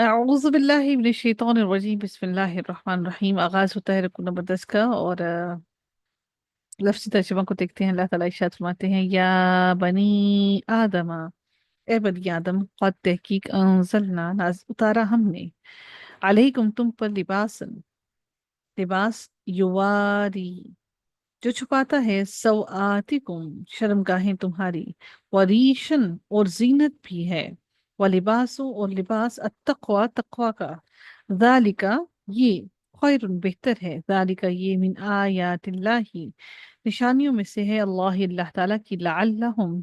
اعوذ باللہ من الشیطان الرجیم، بسم اللہ الرحمن الرحیم۔ آغاز ہوتا ہے رکو نمبر 10 کا، اور لفظی ترجمہ کو دیکھتے ہیں۔ اللہ تعالیٰ ارشاد فرماتے ہیں، یا بنی آدم، اے بنی آدم، قد تحقیق انزلنا، اتارا ہم نے، علیکم تم پر، لباس یواری، جو چھپاتا ہے، سوآتکم شرم گاہیں تمہاری، وریشن اور زینت بھی ہے، ولباس اور لباس، التقوی تقوی کا، ذالکا یہ، خیر بہتر ہے، ذالکا یہ، من آیات اللہ نشانیوں میں سے ہے، اللہ تعالیٰ کی، لعلہم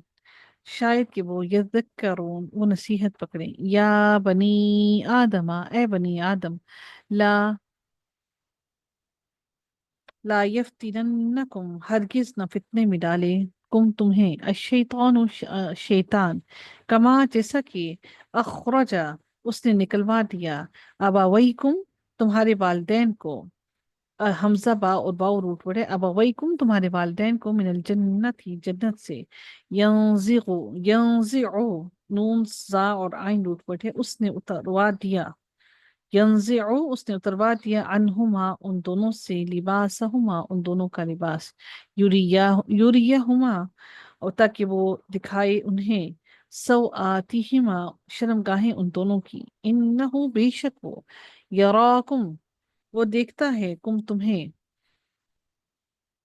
شاید کہ وہ، یذکرون وہ نصیحت پکڑیں۔ یا بنی آدم، اے بنی آدم، لا لا یفتننکم ہرگز نہ فتنے میں ڈالے، تمہیں، الشیطان شیطان، کما جیسا کہ، اخرجا اس نے نکلوا دیا، ابویکم تمہارے والدین کو، حمزہ با اور باؤ روٹ پڑے، ابویکم تمہارے والدین کو، من الجنت ہی جنت سے، ینزعو نون زا اور آئین روٹ پڑے، اس نے اتروا دیا، ینزعو اس نے اتروا دیا، عنہما ان دونوں سے، لباسہما ان دونوں کا لباس، یوریہما اور تاکہ وہ دکھائے انہیں، سوآتہما شرم گاہیں ان دونوں کی، انہو بے شک وہ، یراکم وہ دیکھتا ہے، تمہیں،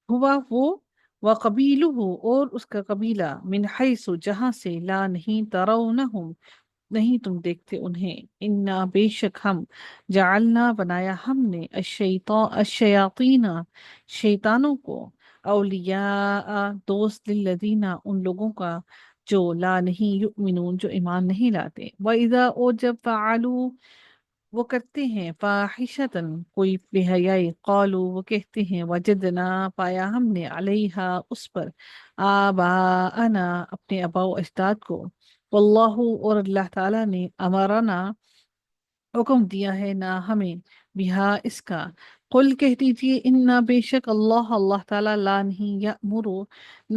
ہوا وہ، وقبیلہ اور اس کا قبیلہ، من حیث جہاں سے، لا نہیں، ترونہم نہیں تم دیکھتے انہیں، انا بے شک ہم، جعلنا بنایا ہم نے، الشیاطین شیطانوں کو، اولیاء دوست، للذین ان لوگوں کا، جو لا نہیں، یؤمنون جو ایمان نہیں لاتے، وَإِذَا اور جب فعلوا وہ کرتے ہیں، فاحشتاً کوئی بے حیائی، قالوا وہ کہتے ہیں، وجدنا پایا ہم نے، علیہا اس پر، آباءنا اپنے آباء و اجداد کو، واللہ اور اللہ تعالیٰ نے، امرنا حکم دیا ہے نہ ہمیں، بہا اس کا، قل کہہ دیجئے، انا بے شک اللہ تعالیٰ، لا نہیں، یأمر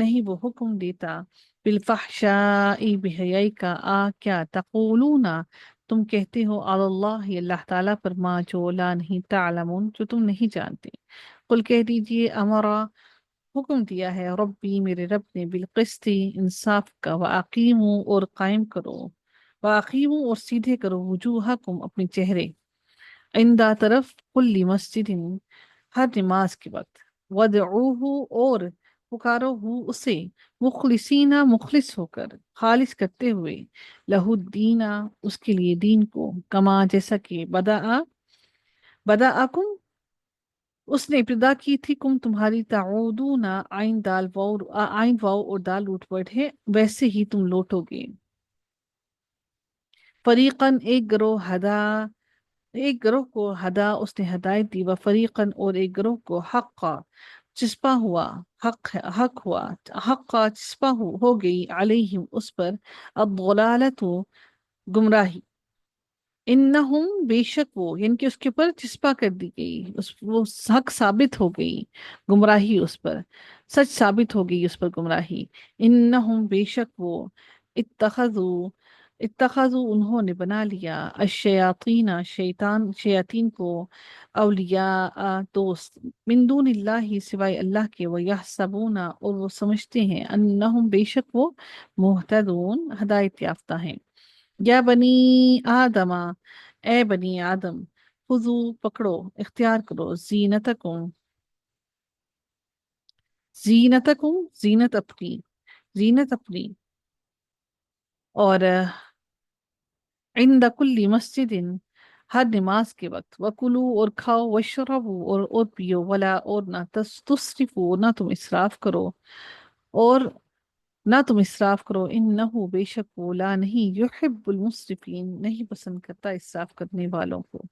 نہیں وہ حکم دیتا، بالفحشاء بے حیائی کا، کیا، تقولون تم کہتے ہو، علی اللہ تعالیٰ پر، ما جو، لا نہیں، تعلمون جو تم نہیں جانتے، قل کہہ دیجئے، امرا حکم دیا ہے، ربی میرے رب نے، بالقسط انصاف کا، وَأَقِیمُوا اور قائم کرو، وَأَقِیمُوا اور سیدھے کرو، وجوہکم اپنے چہرے، عندہ طرف، کل مسجد ہر نماز کے وقت، وَدْعُوهُ اور پکارو ہو اسے، مخلصین مخلص ہو کر، خالص کرتے ہوئے، لہ الدین اس کے لیے دین کو، کما جیسا کہ، بدأکم اس نے ابتدا کی تھی، تمہاری، تعودون آئین واؤ اور دال روٹ ورڈ ہے، ویسے ہی تم لوٹو گے، فریقاً ایک گروہ، ایک گروہ کو، ہدا اس نے ہدایت دی، و فریقاً اور ایک گروہ کو، حقا چسپا ہوا، حق ہوا، حقا چسپا ہو گئی، علیہم اس پر، الضلالت گمراہی، انہم بے شک وہ، یعنی کہ اس کے اوپر چسپا کر دی گئی، وہ حق ثابت ہو گئی، گمراہی اس پر، سچ ثابت ہو گئی اس پر گمراہی، انہم بے شک وہ، اتخذو انہوں نے بنا لیا، الشیاطین شیاطین کو، اولیاء دوست، من دون اللہ سوائے اللہ کے، ویحسبون اور وہ سمجھتے ہیں، انہم بے شک وہ، مہتدون ہدایت یافتہ ہیں۔ یا بنی آدم، اے بنی آدم، خذو پکڑو، اختیار کرو، زینت اپنی، اور عند کل مسجد ہر نماز کے وقت، وکلو اور کھاؤ، وشربو اور پیو، ولا اور نہ، تسرفو نہ تم اسراف کرو، اور نہ تم اسراف کرو، انہو بے شک وہ، لا نہیں، یحب المسرفین نہیں پسند کرتا اسراف کرنے والوں کو۔